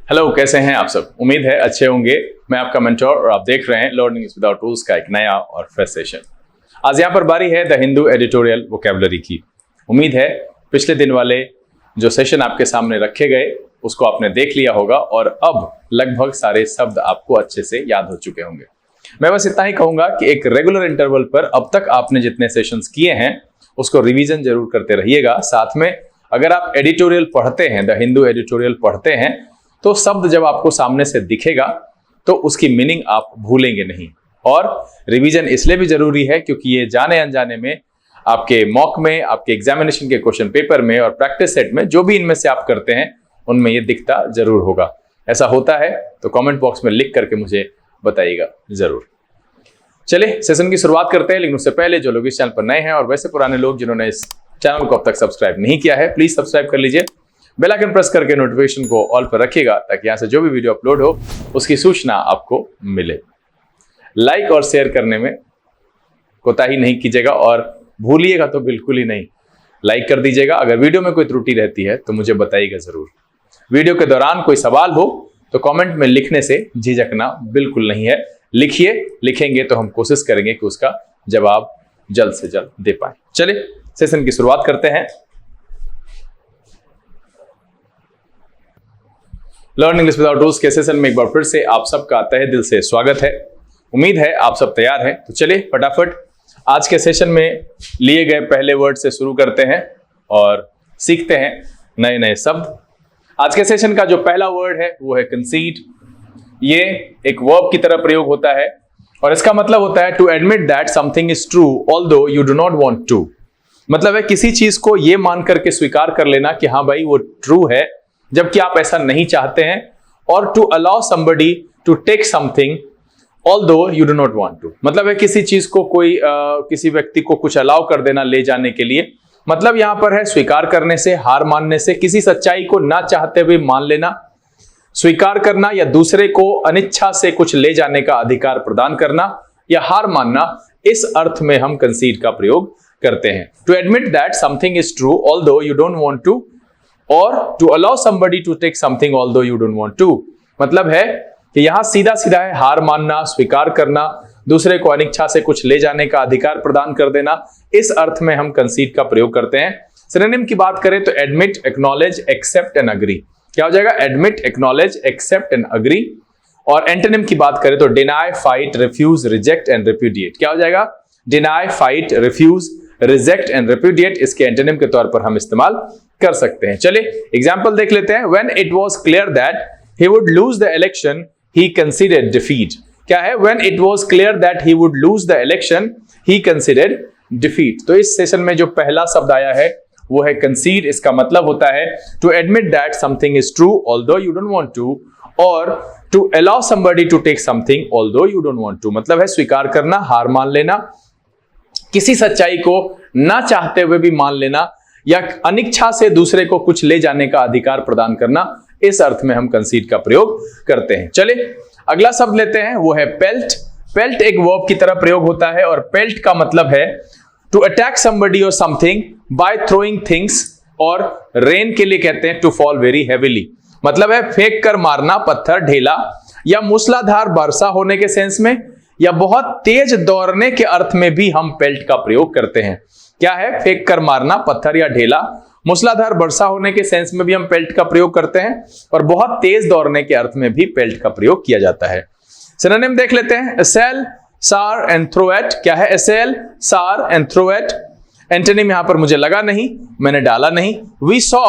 Hello, कैसे हैं आप सब। उम्मीद है अच्छे होंगे। मैं आपका मेंटोर और आप देख रहे हैं लर्निंग विदाउट रूल्स का एक नया और फ्रेश सेशन। आज यहाँ पर बारी है द हिंदू एडिटोरियल वोकैबुलरी की। उम्मीद है पिछले दिन वाले जो सेशन आपके सामने रखे गए उसको आपने देख लिया होगा और अब लगभग सारे शब्द आपको अच्छे से याद हो चुके होंगे। मैं बस इतना ही कहूंगा कि एक रेगुलर इंटरवल पर अब तक आपने जितने सेशंस किए हैं उसको रिवीजन जरूर करते रहिएगा। साथ में अगर आप एडिटोरियल पढ़ते हैं, द हिंदू एडिटोरियल पढ़ते हैं, तो शब्द जब आपको सामने से दिखेगा तो उसकी मीनिंग आप भूलेंगे नहीं। और रिवीजन इसलिए भी जरूरी है क्योंकि ये जाने अनजाने में आपके मॉक में, आपके एग्जामिनेशन के क्वेश्चन पेपर में और प्रैक्टिस सेट में जो भी इनमें से आप करते हैं उनमें ये दिखता जरूर होगा। ऐसा होता है तो कमेंट बॉक्स में लिख करके मुझे बताइएगा जरूर। चलिए सेशन की शुरुआत करते हैं, लेकिन उससे पहले जो लोग इस चैनल पर नए हैं और वैसे पुराने लोग जिन्होंने इस चैनल को अब तक सब्सक्राइब नहीं किया है, प्लीज सब्सक्राइब कर लीजिए। बेल आइकन प्रेस करके नोटिफिकेशन को ऑल पर रखिएगा ताकि यहां से जो भी वीडियो अपलोड हो उसकी सूचना आपको मिले। लाइक और शेयर करने में कोताही नहीं कीजिएगा और भूलिएगा तो बिल्कुल ही नहीं, लाइक कर दीजिएगा। अगर वीडियो में कोई त्रुटि रहती है तो मुझे बताइएगा जरूर। वीडियो के दौरान कोई सवाल हो तो कमेंट में लिखने से झिझकना बिल्कुल नहीं है। लिखिए, लिखेंगे तो हम कोशिश करेंगे कि उसका जवाब जल्द से जल्द दे पाए। चलिए सेशन की शुरुआत करते हैं। लर्निंग इंग्लिश विदाउट रूल्स के सेशन में एक बार फिर से आप सबका तहे दिल से स्वागत है। उम्मीद है आप सब तैयार हैं। तो चलिए फटाफट आज के सेशन में लिए गए पहले वर्ड से शुरू करते हैं और सीखते हैं नए नए शब्द। आज के सेशन का जो पहला वर्ड है वो है कंसीड। ये एक वर्ब की तरह प्रयोग होता है और इसका मतलब होता है to admit that something is true although you do not want to. मतलब है किसी चीज को ये मान करके स्वीकार कर लेना कि हाँ भाई वो ट्रू है जबकि आप ऐसा नहीं चाहते हैं। और to allow somebody to take something although you do not want to, मतलब है किसी चीज को कोई किसी व्यक्ति को कुछ अलाउ कर देना ले जाने के लिए। मतलब यहां पर है स्वीकार करने से, हार मानने से, किसी सच्चाई को ना चाहते हुए मान लेना, स्वीकार करना या दूसरे को अनिच्छा से कुछ ले जाने का अधिकार प्रदान करना या हार मानना। इस अर्थ में हम कंसीड का प्रयोग करते हैं। To admit that something is true although you don't want to or to allow somebody to take something although you don't want to. मतलब है कि यहां सीधा सीधा है हार मानना, स्वीकार करना, दूसरे को अनिच्छा से कुछ ले जाने का अधिकार प्रदान कर देना। इस अर्थ में हम कंसीड का प्रयोग करते हैं। सिनोनिम की बात करें तो admit, acknowledge, accept and agree. क्या हो जाएगा? Admit, acknowledge, accept and agree. और एंटोनिम की बात करें तो deny, fight, refuse, reject and repudiate. क्या हो जाएगा? Deny, fight, refuse, reject and repudiate इसके एंटोनिम के तौर पर हम इस्तेमाल कर सकते हैं। चलिए एग्जांपल देख लेते हैं। When it was clear that he would lose the election, he considered defeat. क्या है? When it was clear that he would lose the election, he considered defeat. तो इस सेशन में जो पहला शब्द आया है वो है concede। इसका मतलब होता है to admit that something is true although you don't want to, और to allow somebody to take something although you don't want to। मतलब है स्वीकार करना, हार मान लेना, किसी सच्चाई को ना चाहते हुए भी मान लेना या अनिच्छा से दूसरे को कुछ ले जाने का अधिकार प्रदान करना। इस अर्थ में हम कंसीड का प्रयोग करते हैं। चलिए अगला शब्द लेते हैं, वो है पेल्ट। पेल्ट एक वर्ब की तरह प्रयोग होता है और पेल्ट का मतलब है टू अटैक समबडी और समथिंग बाय थ्रोइंग थिंग्स, और रेन के लिए कहते हैं टू फॉल वेरी हेवीली। मतलब है फेंक कर मारना, पत्थर, ढेला या मूसलाधार वर्षा होने के सेंस में या बहुत तेज दौड़ने के अर्थ में भी हम पेल्ट का प्रयोग करते हैं। क्या है? फेंक कर मारना, पत्थर या ढेला, मूसलाधार वर्षा होने के सेंस में भी हम पेल्ट का प्रयोग करते हैं और बहुत तेज दौड़ने के अर्थ में भी पेल्ट का प्रयोग किया जाता है। सिनोनिम देख लेते हैं। assail, सार एंड थ्रो एट। क्या है? assail, सार एंड थ्रो एट। एंटोनिम यहां पर मुझे लगा नहीं, मैंने डाला नहीं। we saw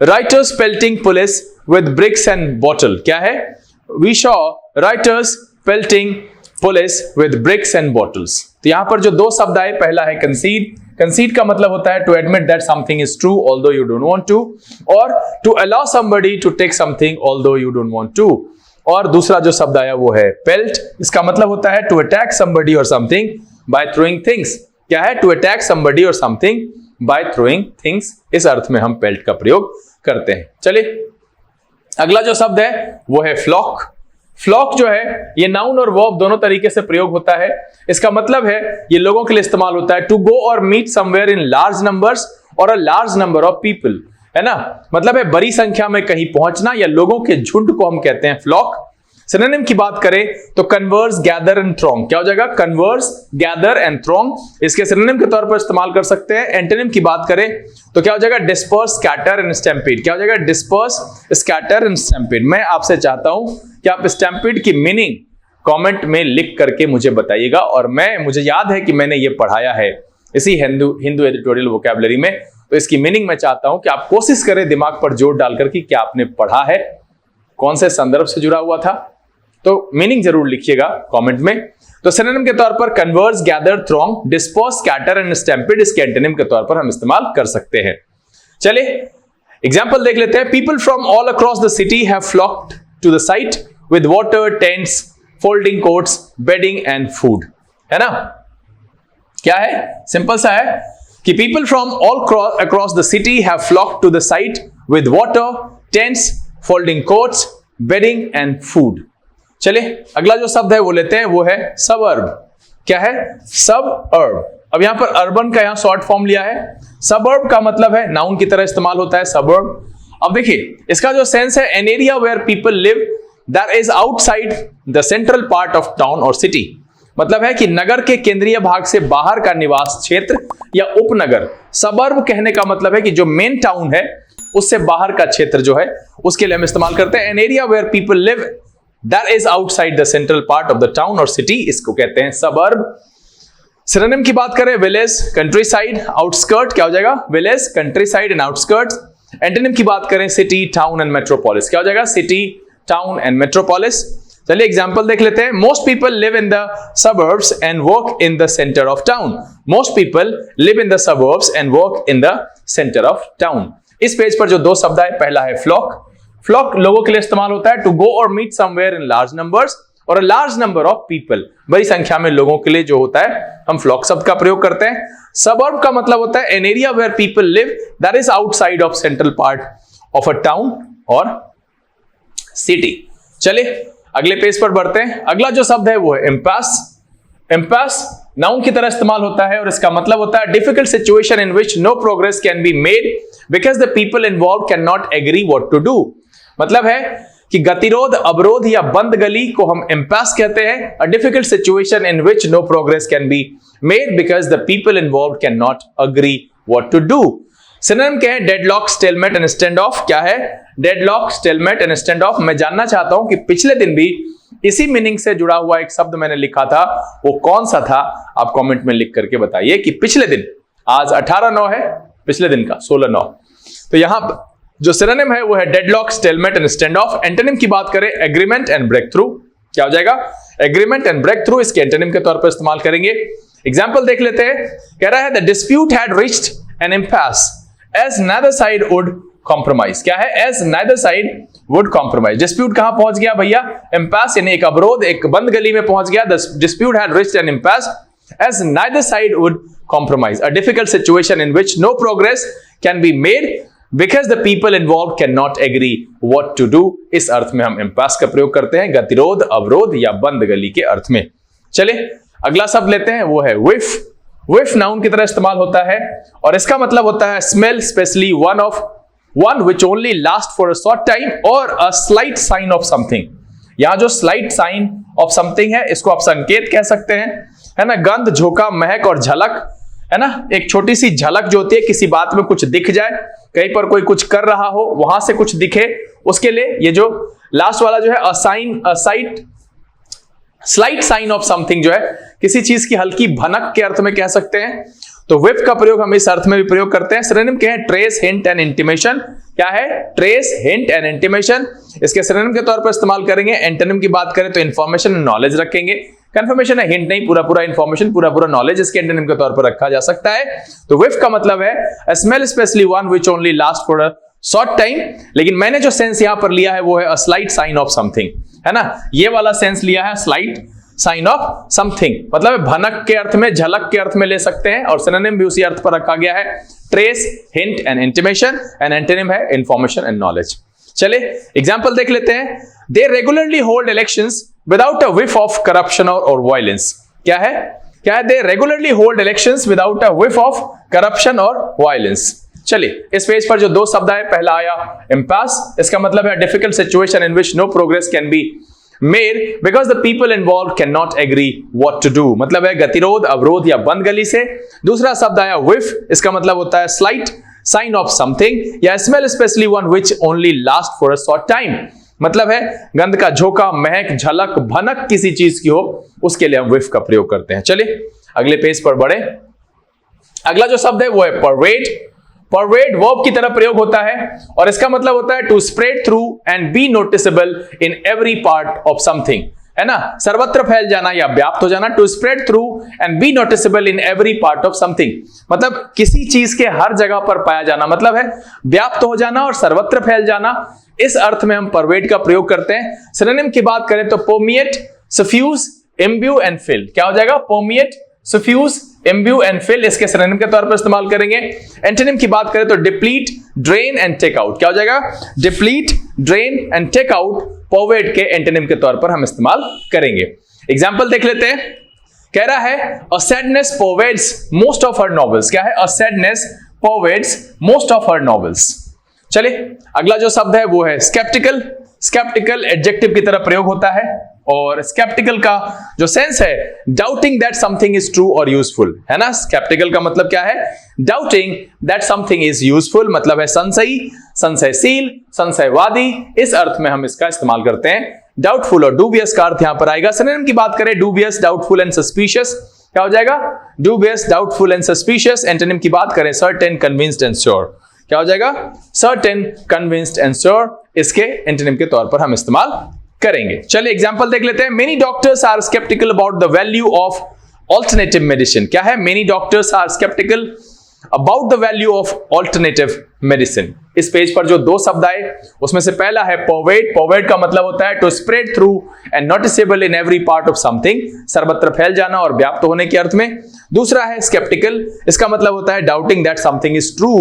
writers pelting police with bricks and bottle। क्या है? we saw writers pelting police with bricks and bottles। तो यहां पर जो दो शब्द आए, पहला है concede। concede का मतलब होता है to admit that something is true although you don't want to, और to allow somebody to take something although you don't want to। और दूसरा जो शब्द आया वो है pelt। इसका मतलब होता है to attack somebody or something by throwing things। क्या है? to attack somebody or something by throwing things। इस अर्थ में हम pelt का प्रयोग करते हैं। चलिए अगला जो शब्द है वो है flock। फ्लॉक जो है ये नाउन और वर्ब दोनों तरीके से प्रयोग होता है। इसका मतलब है ये लोगों के लिए इस्तेमाल होता है to go or meet somewhere in large numbers or a large number of people. है ना, मतलब है बड़ी संख्या में कहीं पहुंचना या लोगों के झुंड को हम कहते हैं फ्लॉक। सिनोनिम की बात करें तो कन्वर्स, गैदर एंड थ्रॉन्ग, क्या हो जाएगा, कन्वर्स, गैदर एंड थ्रॉन्ग, इसके सिनोनिम के तौर पर इस्तेमाल कर सकते हैं। एंटोनिम की बात करें तो क्या हो जाएगा, डिस्पर्स, स्कैटर एंड स्टैम्पीड, क्या हो जाएगा, डिस्पर्स, स्कैटर एंड स्टैम्पीड। मैं आपसे चाहता हूं कि आप स्टैम्पीड की मीनिंग कमेंट में लिख करके मुझे बताइएगा, और मुझे याद है कि मैंने ये पढ़ाया है इसी हिंदू एडिटोरियल वोकैबुलरी में, तो इसकी मीनिंग मैं चाहता हूं कि आप कोशिश करें दिमाग पर जोर डालकर कि क्या आपने पढ़ा है, कौन से संदर्भ से जुड़ा हुआ था, तो मीनिंग जरूर लिखिएगा कमेंट में। तो सिनोनिम के तौर पर converse, gather, throng, disperse, scatter and stampede, इसके एंटोनिम के तौर पर हम इस्तेमाल कर सकते हैं। चलिए एग्जांपल देख लेते हैं। People from all across the city have flocked to the site with water, tents, folding cots, bedding and food, है ना। क्या है, सिंपल सा है कि people from all across the city have flocked to the site with water, tents, folding cots, bedding and food. चलिए अगला जो शब्द है वो लेते हैं, वो है सबअर्ब। क्या है, सबअर्ब। अब यहां पर अर्बन का यहां शॉर्ट फॉर्म लिया है। सबअर्ब का मतलब है नाउन की तरह इस्तेमाल होता है सबअर्ब। अब देखिए इसका जो सेंस है, an area where people live that is outside the central part of town और सिटी, मतलब है कि नगर के केंद्रीय भाग से बाहर का निवास क्षेत्र या उपनगर। सबअर्ब कहने का मतलब है कि जो मेन टाउन है उससे बाहर का क्षेत्र जो है उसके लिए हम इस्तेमाल करते हैं an area where people live that is outside the central part of the town और सिटी, इसको कहते हैं सबअर्ब। सिनोनिम की बात करें, विलेज, कंट्री साइड, आउटस्कर्ट, क्या हो जाएगा, village, country side and outskirts. Antonym की बात करें, सिटी, टाउन एंड मेट्रोपोलिस, क्या हो जाएगा, सिटी, टाउन एंड मेट्रोपोलिस। चलिए एग्जांपल देख लेते हैं। Most people live in the suburbs and work in the centre of town. Most people live in the suburbs and work in the centre of town. इस page पर जो दो शब्द है, पहला है फ्लॉक। फ्लॉक लोगों के लिए इस्तेमाल होता है to go or meet somewhere in large numbers, or a large number of people, बड़ी संख्या में लोगों के लिए जो होता है हम फ्लॉक शब्द का प्रयोग करते हैं। सबअर्ब का मतलब होता है an area where people live that is outside of central part of a town और सिटी। चलिए अगले पेज पर बढ़ते हैं। अगला जो शब्द है वो है इम्पास। इम्पास नाउन की तरह इस्तेमाल होता है और इसका मतलब होता है difficult situation in which no progress can be made because the people involve can not agree what to do. मतलब है कि गतिरोध, अवरोध या बंद गली को हम इम्पास कहते हैं। A difficult situation in which no progress can be made because the people involve can not agree what to do. Synonym क्या है, deadlock, stalemate and stand off. क्या है, deadlock, stalemate and stand off. मैं जानना चाहता हूं कि पिछले दिन भी इसी मीनिंग से जुड़ा हुआ एक शब्द मैंने लिखा था, वो कौन सा था, आप कमेंट में लिख करके बताइए कि पिछले दिन, आज 18/9 है, पिछले दिन का 16/9। तो यहां जो सिनोनिम है वो है deadlock, stalemate and stand of. Antonym की बात करें, एग्रीमेंट एंड ब्रेक थ्रू। क्या हो जाएगा, एग्रीमेंट एंड ब्रेक थ्रू, इसके एंटोनिम के तौर पर इस्तेमाल करेंगे। एग्जांपल देख लेते हैं। कह रहा है the dispute had reached an impasse as neither side would compromise। क्या है, as neither side would compromise। Dispute कहां पहुंच गया भैया, इम्पास यानी एक अवरोध, एक बंद गली में पहुंच गया। The dispute had reached an impasse as neither side would compromise। A difficult situation in which no progress can be made because the people involved cannot agree what to do। इस अर्थ में हम इम्पास का प्रयोग करते हैं, गतिरोध, अवरोध या बंद गली के अर्थ में। चलिए अगला शब्द लेते हैं, वो है विफ। विफ नाउन की तरह इस्तेमाल होता है और इसका मतलब होता है smell, especially one which only last for a short time or a slight sign of something. यहां जो स्लाइट साइन ऑफ समथिंग है इसको आप संकेत कह सकते हैं, है ना। गंध, झोंका, महक और झलक, है ना, एक छोटी सी झलक जो होती है, किसी बात में कुछ दिख जाए, कहीं पर कोई कुछ कर रहा हो, वहां से कुछ दिखे, उसके लिए ये जो लास्ट वाला जो है स्लाइट साइन ऑफ समथिंग जो है, किसी चीज की हल्की भनक के अर्थ में कह सकते हैं। तो विफ का प्रयोग हम इस अर्थ में भी प्रयोग करते हैं। सिनोनिम क्या है, ट्रेस, हिंट एंड इंटीमेशन। क्या है, ट्रेस, हिंट एंड इंटीमेशन, इसके सिनोनिम के तौर पर इस्तेमाल करेंगे। एंटोनिम की बात करें तो इंफॉर्मेशन एंड नॉलेज रखेंगे। कंफर्मेशन है, हिंट नहीं, पूरा इंफॉर्मेशन, पूरा नॉलेज इसके एंटोनिम के तौर पर रखा जा सकता है। तो विफ का मतलब है अ smell, especially one which only last for a short time. लेकिन मैंने जो सेंस यहां पर लिया है वो है a slight sign of something, है ना। ये वाला सेंस लिया है, स्लाइट साइन ऑफ समथिंग, मतलब भनक के अर्थ में, झलक के अर्थ में ले सकते हैं, और सिनोनिम भी उसी अर्थ पर रखा गया है, trace, hint and intimation, and antonym है इंफॉर्मेशन एंड नॉलेज। चलिए एग्जांपल देख लेते हैं। They regularly hold elections without a whiff of corruption or violence। क्या है, they regularly hold elections without a whiff of corruption or violence। चलिए इस page पर जो दो शब्द आए, पहला आया impasse, इसका मतलब है difficult situation in which no progress can be made because the people involved cannot agree what to do, मतलब है गतिरोध, अवरोध या बंद गली से। दूसरा शब्द आया whiff, इसका मतलब होता है slight sign of something या smell, especially one which only last for a short time, मतलब है गंध का झोंका, महक, झलक, भनक किसी चीज की हो, उसके लिए हम whiff का प्रयोग करते हैं। चलिए अगले पेज पर बढ़े। अगला जो शब्द है वो है परवेड। परवेड वर्ब की तरह प्रयोग होता है और इसका मतलब होता है to spread through and be noticeable in every part of something, है ना, सर्वत्र फैल जाना या व्याप्त हो जाना। To spread through and be noticeable in every part of something, मतलब किसी चीज के हर जगह पर पाया जाना, मतलब है व्याप्त हो जाना और सर्वत्र फैल जाना। इस अर्थ में हम परवेड का प्रयोग करते हैं। सिनोनिम की बात करें तो परमिएट, सफ्यूज, इम्ब्यू एंड फिल। क्या हो जाएगा? परमिएट, सफ्यूज, इम्ब्यू एंड फिल इसके सिनोनिम के तौर पर इस्तेमाल करेंगे। एंटोनिम की बात करें तो deplete, drain and take out. क्या हो जाएगा? Deplete, drain and take out pervade के एंटोनिम के तौर पर हम इस्तेमाल करेंगे। एग्जांपल देख लेते हैं। कह रहा है a sadness pervades most of her novels. क्या है? A sadness pervades most of her novels. चलिए अगला जो शब्द है वो है स्केप्टिकल। स्केप्टिकल एडजेक्टिव की तरह प्रयोग होता है और स्केप्टिकल का जो सेंस है doubting that something is true और यूजफुल, है ना। स्केप्टिकल का मतलब क्या है? Doubting that something is useful, मतलब है संशयी, संशयशील, संशयवादी। इस अर्थ में हम इसका इस्तेमाल करते हैं। डाउटफुल और डूबियस का अर्थ यहां पर आएगा। सिनोनिम की बात करें डूबियस, डाउटफुल एंड सस्पिशियस। क्या हो जाएगा? Dubious, doubtful and suspicious. Antonym की बात करें सर्टेन, कन्विंस्ड एंड श्योर। क्या हो जाएगा? सर्टेन, कन्विंस्ड एंड श्योर इसके एंटोनिम के तौर पर हम इस्तेमाल करेंगे। चलिए एग्जांपल देख लेते हैं। Many doctors are sceptical about the value of alternative medicine. क्या है? Many doctors are sceptical about the value of alternative medicine. इस पेज पर जो दो शब्द आए उसमें से पहला है परवेड। परवेड का मतलब होता है to spread through and noticeable in every part of something, सर्वत्र फैल जाना और व्याप्त होने के अर्थ में। दूसरा है स्केप्टिकल, इसका मतलब होता है doubting that something is true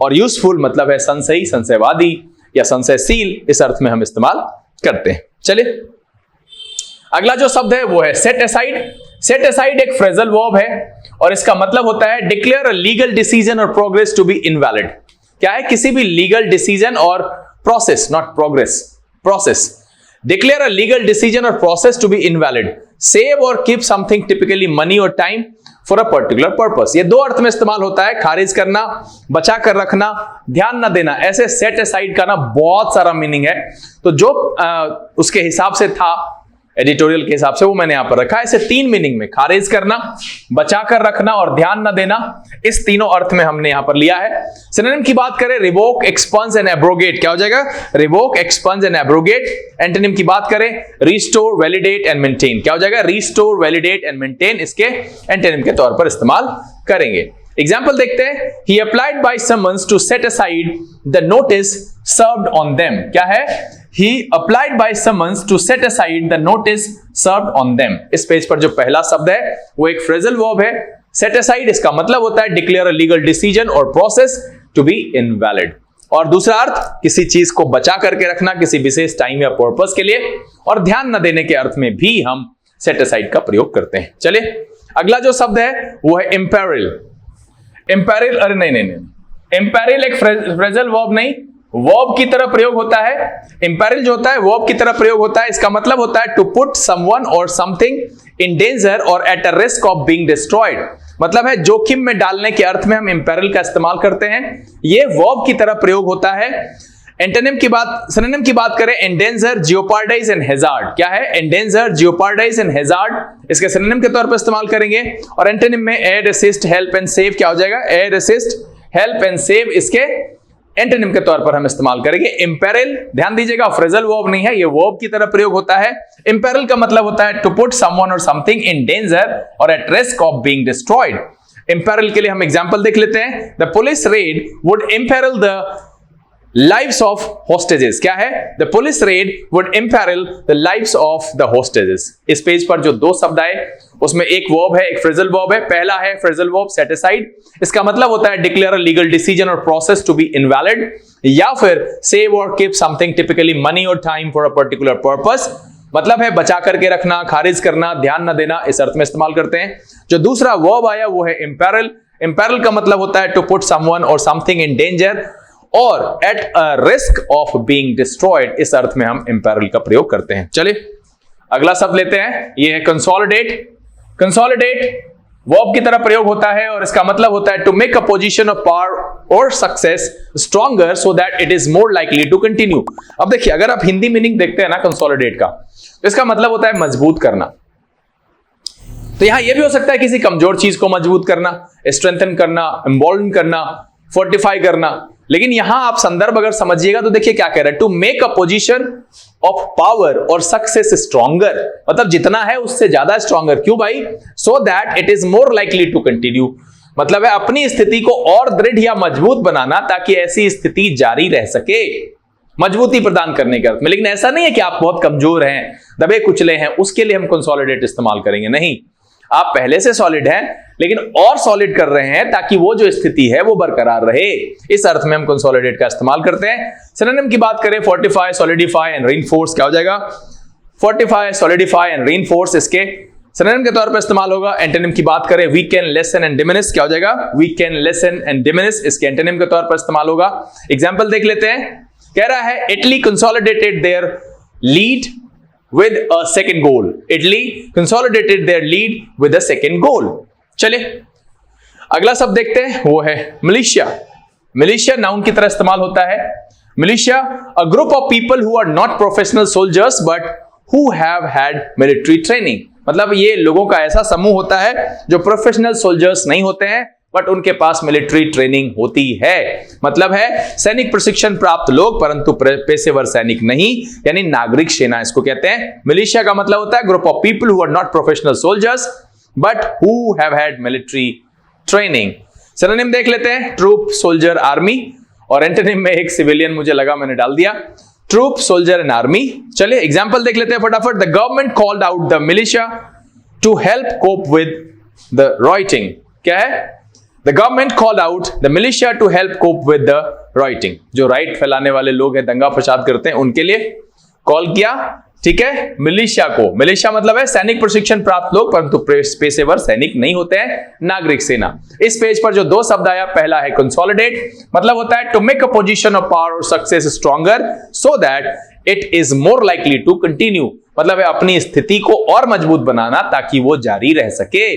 और यूजफुल, मतलब है संशयी, संशयवादी या संशयशील। इस अर्थ में हम इस्तेमाल करते हैं। चलिए अगला जो शब्द है वो है सेट असाइड। सेट असाइड एक फ्रेजल वर्ब है और इसका मतलब होता है declare a legal decision or progress to be invalid. क्या है? किसी भी legal decision or process, not progress, process. Declare a legal decision or process to be invalid. Save or keep something, typically money or time, for a particular purpose. ये दो अर्थ में इस्तेमाल होता है। खारिज करना, बचा कर रखना, ध्यान न देना। ऐसे सेट असाइड का ना बहुत सारा मीनिंग है, तो जो उसके हिसाब से था एडिटोरियल के हिसाब से वो मैंने यहां पर रखा है। इसे तीन मीनिंग में, खारिज करना, बचा कर रखना और ध्यान न देना, इस तीनों अर्थ में हमने यहां पर लिया है। सिनोनिम की बात करें रिवोक, एक्सपंज एंड एब्रोगेट। क्या हो जाएगा? Revoke, expunge and abrogate. Antonym की बात करें रिस्टोर, वैलिडेट एंड मेंटेन। क्या हो जाएगा? रिस्टोर, वैलिडेट एंड मेंटेन इसके एंटोनिम के तौर पर इस्तेमाल करेंगे। एग्जाम्पल देखते हैं। He applied by summons to set aside the notice served on them. क्या है? He applied by summons to set aside the notice served on them. इस पेज पर जो पहला शब्द है वो एक फ्रेजल वर्ब है। Set aside इसका मतलब होता है declare a legal decision or process to be invalid। और दूसरा अर्थ किसी चीज को बचा करके रखना किसी विशेष टाइम या पर्पस के लिए, और ध्यान न देने के अर्थ में भी हम set aside का प्रयोग करते हैं। चलिए अगला जो शब्द है वो है imperil। इम्पेरिल, अरे नहीं, इम्पेरिल एक फ्रेजल वर्ब नहीं, वर्ब की तरह प्रयोग होता है। इम्पेरिल जो होता है वर्ब की तरह प्रयोग होता है। इसका मतलब होता है to put someone or something in danger or at a risk of being destroyed, मतलब है जोखिम में डालने के अर्थ में हम इम्पेरिल का इस्तेमाल करते हैं। ये वर्ब की तरह प्रयोग होता है। एंटोनिम की बात, सिनोनिम की बात करें एंडेंजर, जियोपार्डाइज एंड हैजार्ड। क्या है? एंडेंजर, जियोपार्डाइज एंड हैजार्ड इसके सिनोनिम के तौर पर इस्तेमाल करेंगे। और एंटोनिम में aid, assist, help and save. क्या हो जाएगा? Aid, assist, help and save इसके एंटोनिम के तौर पर हम इस्तेमाल करेंगे। इंपेरिल, ध्यान दीजिएगा, फ्रेजल वर्ब नहीं है, ये वर्ब की तरह प्रयोग होता है। इंपेरिल का मतलब होता है to put someone or something in danger or at risk of being destroyed. Imperil के लिए हम एग्जांपल देख लेते हैं। The police raid would imperil the lives of hostages. क्या है? The police raid would imperil the lives of the hostages. इस page पर जो दो शब्द आए उसमें एक वर्ब है, एक फ्रेजल वर्ब है। पहला है फ्रेजल वर्ब सेट असाइड, इसका मतलब होता है declare a legal decision or process to be invalid, या फिर save or keep something, typically money or time, for a particular purpose, मतलब है बचा करके रखना, खारिज करना, ध्यान न देना, इस अर्थ में इस्तेमाल करते हैं। जो दूसरा वर्ब आया वो है इंपेरिल। इंपैरल का मतलब होता है to put someone or something in danger or at a risk of being destroyed, इस अर्थ में हम इंपैरल का प्रयोग करते हैं। चलिए अगला शब्द लेते हैं, ये है कंसोलिडेट। कंसोलिडेट वर्ब की तरह प्रयोग होता है और इसका मतलब होता है to make a position of power और success stronger so that it is more likely to continue. अब देखिए, अगर आप हिंदी मीनिंग देखते हैं ना कंसोलिडेट का, तो इसका मतलब होता है मजबूत करना। तो यहां यह भी हो सकता है किसी कमजोर चीज को मजबूत करना, स्ट्रेंथन करना, एम्बोल्डन करना, फोर्टिफाई करना। लेकिन यहां आप संदर्भ अगर समझिएगा तो देखिए क्या कह रहा है, to make a position of power और सक्सेस स्ट्रॉन्गर, मतलब जितना है उससे ज्यादा स्ट्रॉन्गर। क्यों भाई? So that it is more likely to continue, मतलब है अपनी स्थिति को और दृढ़ या मजबूत बनाना ताकि ऐसी स्थिति जारी रह सके, मजबूती प्रदान करने के अर्थ में। लेकिन ऐसा नहीं है कि आप बहुत कमजोर हैं, दबे कुचले हैं, उसके लिए हम कंसोलिडेट इस्तेमाल करेंगे, नहीं। आप पहले से सॉलिड हैं लेकिन और सॉलिड कर रहे हैं ताकि वो जो स्थिति है वो बरकरार रहे, इस अर्थ में हम कंसोलिडेट का इस्तेमाल करते हैं। सिनोनिम की बात करें, फोर्टिफाई, सॉलिडिफाई एंड रीइंफोर्स, क्या हो जाएगा? फोर्टिफाई, सॉलिडिफाई एंड रीइंफोर्स इसके सिनोनिम के तौर पर इस्तेमाल होगा। एंटोनिम की बात करें, वीकन, लेसन एंड डिमिनिश, क्या हो जाएगा? वीकन, लेसन एंड डिमिनिश इसके एंटोनिम के तौर पर इस्तेमाल होगा। एग्जांपल देख लेते हैं, कह रहा है Italy consolidated their lead with a second goal. Italy consolidated their lead with a second goal. चलिए अगला शब्द देखते हैं, वो है मिलिशिया। मिलिशिया नाउन की तरह इस्तेमाल होता है। Militia a group of people who are not professional soldiers but who have had military training, मतलब ये लोगों का ऐसा समूह होता है जो प्रोफेशनल सोल्जर्स नहीं होते हैं बट उनके पास मिलिट्री ट्रेनिंग होती है, मतलब है सैनिक प्रशिक्षण प्राप्त लोग परंतु पेशेवर सैनिक नहीं, यानी नागरिक सेना इसको कहते हैं। मिलिशिया का मतलब होता है group of people who are not professional soldiers but who have had military training. Synonym देख लेते हैं, ट्रूप, सोल्जर, आर्मी, और एंटोनिम में एक सिविलियन मुझे लगा मैंने डाल दिया, ट्रूप, सोल्जर एंड आर्मी। चलिए एग्जांपल देख लेते हैं फटाफट। The government called out the militia to help cope with the rioting, क्या है? The government called out the militia to help cope with the rioting. जो राइट फैलाने वाले लोग हैं, दंगा फसाद करते हैं, उनके लिए कॉल किया, ठीक है, मिलिशिया को। मिलिशिया मतलब है सैनिक प्रशिक्षण प्राप्त लोग परंतु पेशेवर सैनिक नहीं होते हैं, नागरिक सेना। इस पेज पर जो दो शब्द आया, पहला है कंसोलिडेट, मतलब होता है to make a position of power और success stronger so that it is more likely to continue, मतलब है अपनी स्थिति को और मजबूत बनाना ताकि वो जारी रह सके।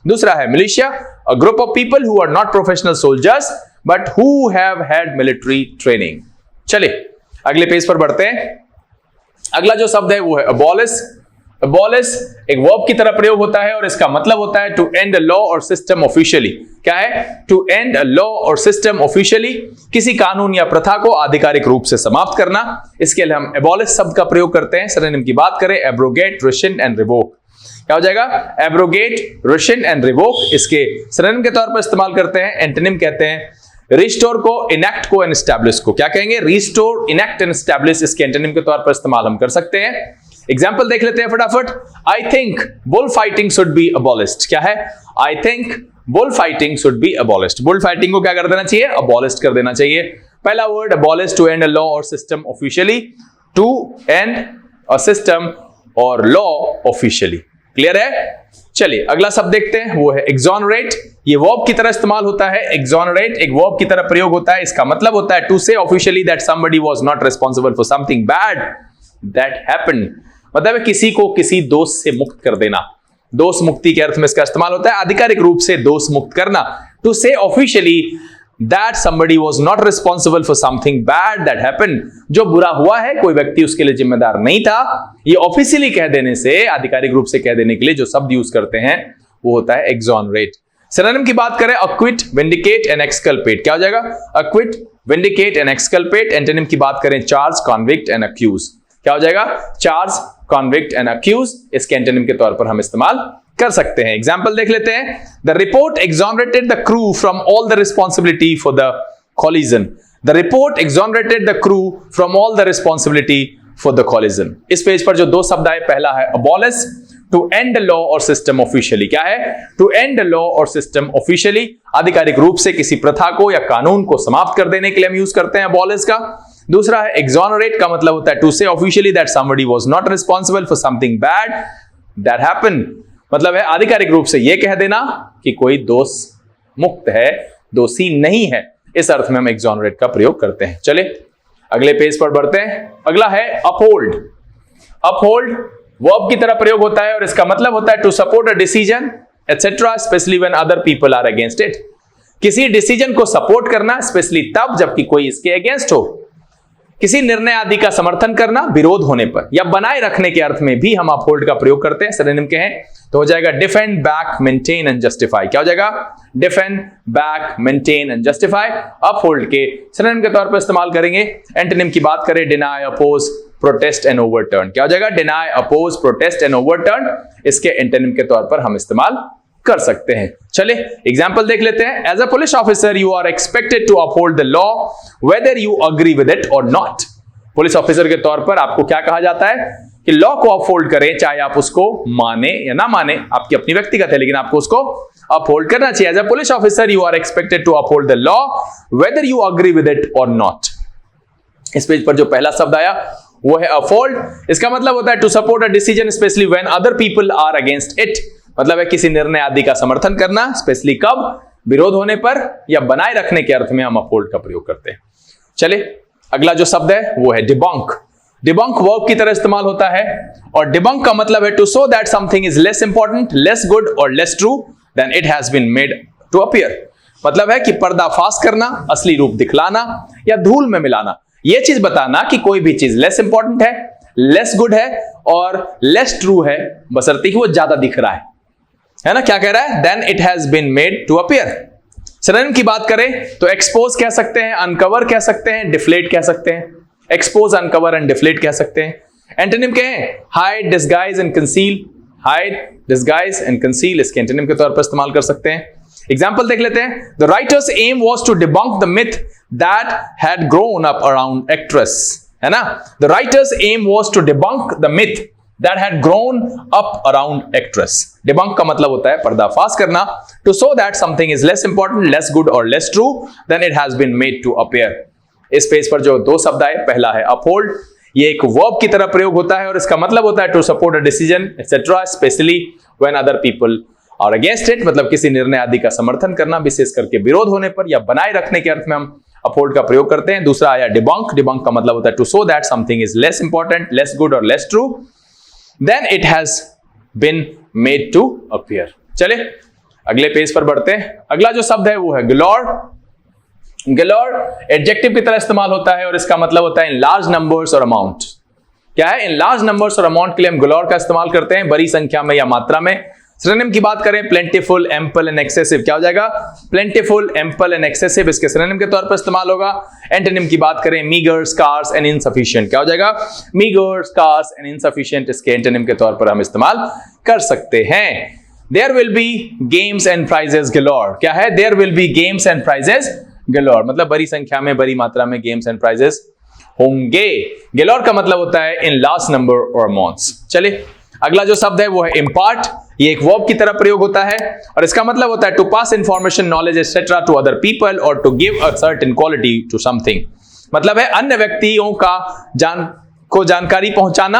दूसरा है militia, a group of people who are not professional soldiers but who have had military training. चलिए अगले पेज पर बढ़ते हैं। अगला जो शब्द है वो है अबॉलिश। अबॉलिश एक वर्ब की तरह प्रयोग होता है और इसका मतलब होता है to end a law or system officially, क्या है? To end a law or system officially, किसी कानून या प्रथा को आधिकारिक रूप से समाप्त करना। इसके लिए हम एबॉलिश शब्द का प्रयोग करते हैं। सिनोनिम की बात करें, एब्रोगेट, रिशेंड एंड रिवोक, क्या हो जाएगा? एब्रोगेट, रिशेंड एंड रिवोक इसके सिनोनिम के तौर पर इस्तेमाल करते हैं। एंटोनिम कहते हैं रिस्टोर को, इनेक्ट को एंड एस्टैब्लिश को, क्या कहेंगे? रिस्टोर, इनेक्ट एंड एस्टैब्लिश इसके एंटोनिम के तौर पर इस्तेमाल हम कर सकते हैं। एग्जाम्पल देख लेते हैं फटाफट। I think bull fighting should be abolished, क्या है? I think bull fighting should be abolished. Bull fighting को क्या कर देना चाहिए? अबॉलिश्ड कर देना चाहिए। पहला word abolish, to end a law or system officially, to end a system or law officially, clear है? चलिए अगला शब्द देखते हैं, वो है एक्सोनरेट। ये वर्ब की तरह इस्तेमाल होता है। एक्सोनरेट एक वर्ब की तरह प्रयोग होता है। इसका मतलब होता है टू से officially that somebody was not responsible for something bad that happened, मतलब किसी को किसी दोष से मुक्त कर देना। दोष मुक्ति के अर्थ में इसका इस्तेमाल होता है, आधिकारिक रूप से दोष मुक्त करना। टू से officially that somebody was not responsible for something bad that happened, जो बुरा हुआ है कोई व्यक्ति उसके लिए जिम्मेदार नहीं था। ये ऑफिशियली कह देने से, आधिकारिक रूप से कह देने के लिए जो शब्द यूज करते हैं वो होता है एक्सोनरेट। सिनोनिम की बात करें, अक्विट, विंडिकेट एंड एक्सकल्पेट, क्या हो जाएगा? अक्विट, विंडिकेट एंड एक्सकल्पेट। एंटोनिम की बात करें, चार्ज, कॉन्विक्ट एंड अक्यूज, क्या हो जाएगा? चार्ज, कॉन्विक्ट एंड अक्यूज इसके एंटोनिम के तौर पर हम इस्तेमाल कर सकते हैं। एग्जाम्पल देख लेते हैं। The report exonerated the crew from all the responsibility for the collision. The report exonerated the crew from all the responsibility for the collision. इस पेज पर जो दो शब्द आए, पहला है abolish, to end law or system officially, क्या है? To end law or system officially, आधिकारिक रूप से किसी प्रथा को या कानून को समाप्त कर देने के लिए हम यूज करते हैं अबॉलिश का। दूसरा है एक्सोनरेट, का मतलब होता है टू से officially that somebody was not responsible for something bad that happened, मतलब है आधिकारिक रूप से यह कह देना कि कोई दोष मुक्त है, दोषी नहीं है, इस अर्थ में हम exonerate का प्रयोग करते हैं। चले अगले पेज पर बढ़ते हैं। अगला है uphold। uphold वर्ब की तरह प्रयोग होता है और इसका मतलब होता है to support a decision etc. especially when other people are against it। किसी डिसीजन को सपोर्ट करना, स्पेशली तब जबकि कोई इसके अगेंस्ट हो। किसी निर्णय आदि का समर्थन करना विरोध होने पर, या बनाए रखने के अर्थ में भी हम अपहोल्ड का प्रयोग करते हैं। सिनोनिम के हैं तो हो जाएगा defend, back, maintain and justify. क्या हो जाएगा? Defend, back, maintain and justify. Uphold के सिनोनिम के तौर पर इस्तेमाल करेंगे। एंटोनिम की बात करें, deny, oppose, protest and overturn. क्या हो जाएगा? Deny, oppose, protest and overturn. इसके एंटोनिम के तौर पर हम इस्तेमाल कर सकते हैं। चले एग्जाम्पल देख लेते हैं। As a police officer you are expected to uphold the law whether you agree with it और नॉट। पुलिस ऑफिसर के तौर पर आपको क्या कहा जाता है कि लॉ को अपहोल्ड करें, चाहे आप उसको माने या ना माने, आपकी अपनी व्यक्तिगत है, लेकिन आपको उसको अपहोल्ड करना चाहिए। As a police officer you are expected to uphold the law whether you agree with it और नॉट। इस पेज पर जो पहला शब्द आया वो है अपहोल्ड। इसका मतलब होता है to support a decision specially when other people are against it. मतलब है किसी निर्णय आदि का समर्थन करना, स्पेशली कब? विरोध होने पर या बनाए रखने के अर्थ में हम अपहोल्ड का प्रयोग करते हैं। चले अगला जो शब्द है वो है डिबंक। डिबंक वर्ब की तरह इस्तेमाल होता है और डिबंक का मतलब है to show that something is less important, less good or less true than it has been made to appear. मतलब है कि पर्दाफाश करना, असली रूप दिखलाना या धूल में मिलाना। यह चीज बताना कि कोई भी चीज लेस इंपॉर्टेंट है, लेस गुड है और लेस ट्रू है, बशर्ते कि वो ज्यादा दिख रहा है ना? क्या कह रहा है? Then it has been made to appear. Synonym की बात करें तो एक्सपोज कह सकते हैं, अनकवर कह सकते हैं, डिफ्लेट कह सकते हैं। एक्सपोज, अनकवर एंड डिफ्लेट कह सकते हैं। एंटोनिम के हैं hide, disguise and conceal. Hide, disguise and conceal इसके एंटोनिम के तौर पर इस्तेमाल कर सकते हैं। एग्जाम्पल देख लेते हैं। The writer's aim was to debunk the myth that had grown up around actress. है ना? The writer's aim was to debunk the myth that had grown up around actress। debunk का मतलब होता है पर्दाफाश करना, to show that something is less important, less good or less true than it has been made to appear। इस page पर जो दो शब्द आए, पहला है uphold, ये एक verb की तरह प्रयोग होता है और इसका मतलब होता है to support a decision etc. especially when other people are against it। मतलब किसी निर्णय आदि का समर्थन करना, विशेष करके विरोध होने पर या बनाए रखने के अर्थ में हम uphold का प्रयोग करते हैं। दूसरा आया debunk। debunk का मतलब होता है to show that something is less important, less good or less true then it has been made to appear। चले अगले पेज पर बढ़ते हैं। अगला जो शब्द है वो है गलोर। गलोर एडजेक्टिव की तरह इस्तेमाल होता है और इसका मतलब होता है इन लार्ज नंबर्स और अमाउंट। क्या है? इन लार्ज नंबर्स और अमाउंट के लिए हम गलोर का इस्तेमाल करते हैं, बड़ी संख्या में या मात्रा में। सिनोनिम की बात करें, प्लेंटिफुल, एम्पल एंड एक्सेसिव। क्या हो जाएगा? प्लेंटिफुल, एम्पल एंड एक्सेसिव इसके सिनोनिम के तौर पर इस्तेमाल होगा। एंटोनिम की बात करें, मीगर, स्कार्स एंड इनसफिशिएंट। क्या हो जाएगा? मीगर, स्कार्स एंड इनसफिशिएंट इसके एंटोनिम के तौर पर हम इस्तेमाल कर सकते हैं। There will be games and prizes galore. क्या है? There will be games and prizes galore. मतलब बड़ी संख्या में, बड़ी मात्रा में गेम्स एंड प्राइजेस होंगे। गलोर का मतलब होता है इन लार्ज नंबर और अमाउंट्स। चलिए अगला जो शब्द है वो है इम्पार्ट। ये एक वर्ब की तरह प्रयोग होता है और इसका मतलब होता है to pass information, knowledge etcetera to other people or to give a certain quality to something. मतलब है अन्य व्यक्तियों को जानकारी पहुंचाना,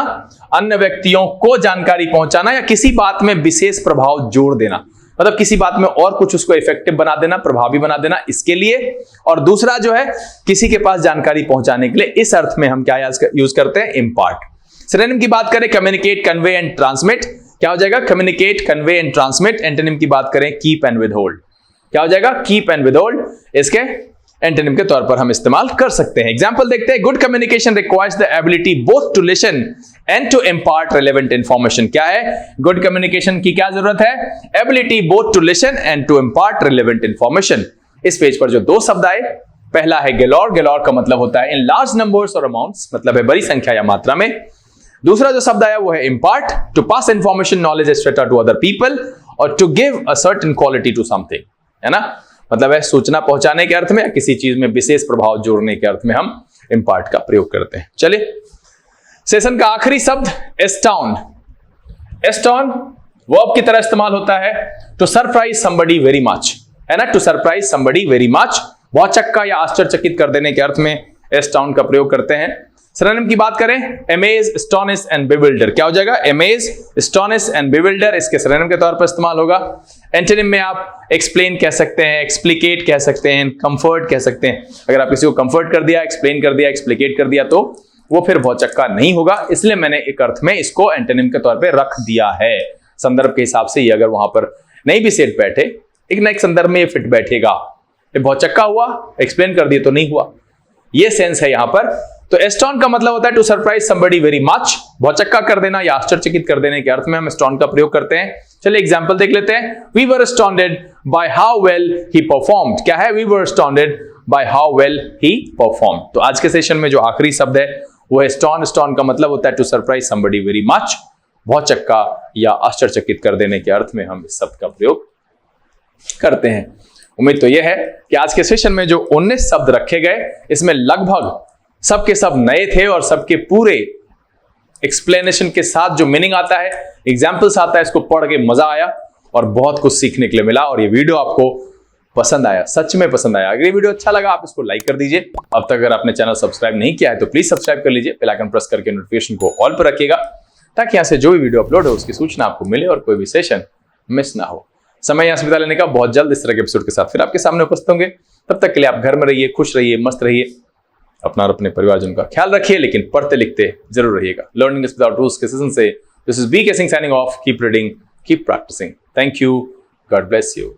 अन्य व्यक्तियों को जानकारी पहुंचाना या किसी बात में विशेष प्रभाव जोड़ देना। मतलब किसी बात में और कुछ उसको इफेक्टिव बना देना, प्रभावी बना देना, इसके लिए। और दूसरा जो है किसी के पास जानकारी पहुंचाने के लिए, इस अर्थ में हम क्या यूज करते हैं? इम्पार्ट। सिनोनिम की बात करें, कम्युनिकेट, कन्वे एंड ट्रांसमिट। क्या हो जाएगा? Communicate, convey and transmit. Antonym की बात करें, कीप एंड विदहोल्ड। क्या हो जाएगा? कीप एंड विदहोल्ड इसके एंटोनिम के तौर पर हम इस्तेमाल कर सकते हैं। एग्जांपल देखते हैं। Good communication requires the ability both to listen and to impart relevant information. क्या है? गुड कम्युनिकेशन की क्या जरूरत है? Ability both to listen and to impart relevant information. इस पेज पर जो दो शब्द आए, पहला है गलोर। गलोर का मतलब होता है इन लार्ज नंबर्स और अमाउंट्स, मतलब है बड़ी संख्या या मात्रा में। दूसरा जो शब्द आया वो है impart, to pass information, knowledge etcetera to other people or to give a certain quality to something. है ना? मतलब है सूचना पहुंचाने के अर्थ में या किसी चीज में विशेष प्रभाव जोड़ने के अर्थ में हम इम्पार्ट का प्रयोग करते हैं। चलिए सेशन का आखिरी शब्द एस्टाउंड। एस्टाउंड वर्ब की तरह इस्तेमाल होता है to surprise somebody very much. है ना? To surprise somebody very much, बहुत चक्का या आश्चर्यचकित कर देने के अर्थ में एस्टाउंड का प्रयोग करते हैं। सिनोनिम की बात करें, अमेज, एस्टोनिश एंड बेविल्डर, क्या हो जाएगा? अमेज, एस्टोनिश एंड बेविल्डर इसके सिनोनिम के तौर पर इस्तेमाल होगा। एंटोनिम में आप एक्सप्लेन कह सकते हैं, एक्सप्लिकेट कह सकते हैं, कंफर्ट कह सकते हैं। अगर आप किसी को कंफर्ट कर दिया, एक्सप्लेन कर दिया, एक्सप्लिकेट कर दिया तो वो फिर भौचक्का नहीं होगा, इसलिए मैंने एक अर्थ में इसको एंटोनिम के तौर पे रख दिया है। संदर्भ के हिसाब से ये अगर वहां पर नहीं भी सेट बैठे, एक ना एक संदर्भ में ये फिट बैठेगा। ये भौचक्का हुआ, एक्सप्लेन कर दिया तो नहीं हुआ, ये सेंस है यहां पर। तो एस्टोन का मतलब होता है to surprise somebody very much, भौचक्का कर देना या आश्चर्यचकित कर देने के अर्थ में हम एस्टोन का प्रयोग करते हैं। चलिए एग्जांपल देख लेते हैं। We were astounded by how well he performed, क्या है? We were astounded by how well he performed. तो आज के सेशन में जो आखिरी शब्द है वो है एस्टोन। एस्टोन का मतलब होता है to surprise somebody very much, भौचक्का या आश्चर्यचकित कर देने के अर्थ में हम इस शब्द का प्रयोग करते हैं। उम्मीद तो यह है कि आज के सेशन में जो 19 शब्द रखे गए, इसमें लगभग सबके सब नए थे और सबके पूरे एक्सप्लेनेशन के साथ जो मीनिंग आता है, एग्जाम्पल्स आता है, इसको पढ़ के मजा आया और बहुत कुछ सीखने के लिए मिला। और ये वीडियो आपको पसंद आया, सच में पसंद आया। अगर ये वीडियो अच्छा लगा आप इसको लाइक कर दीजिए। अब तक अगर आपने चैनल सब्सक्राइब नहीं किया है तो प्लीज सब्सक्राइब कर लीजिए, बेल आइकन प्रेस करके नोटिफिकेशन को ऑल पर रखिएगा ताकि यहाँ से जो भी वीडियो अपलोड हो उसकी सूचना आपको मिले और कोई भी सेशन मिस ना हो। समय यहाँ से बिता लेने का, बहुत जल्द इस तरह के एपिसोड के साथ फिर आपके सामने उपस्थित होंगे। तब तक के लिए आप घर में रहिए, खुश रहिए, मस्त रहिए, अपना और अपने परिवारजन का ख्याल रखिए, लेकिन पढ़ते लिखते जरूर रहिएगा। लर्निंग इज विदाउट रूल्स के सेशन से this is B K Singh signing off. Keep reading, keep practising. Thank you, God bless you.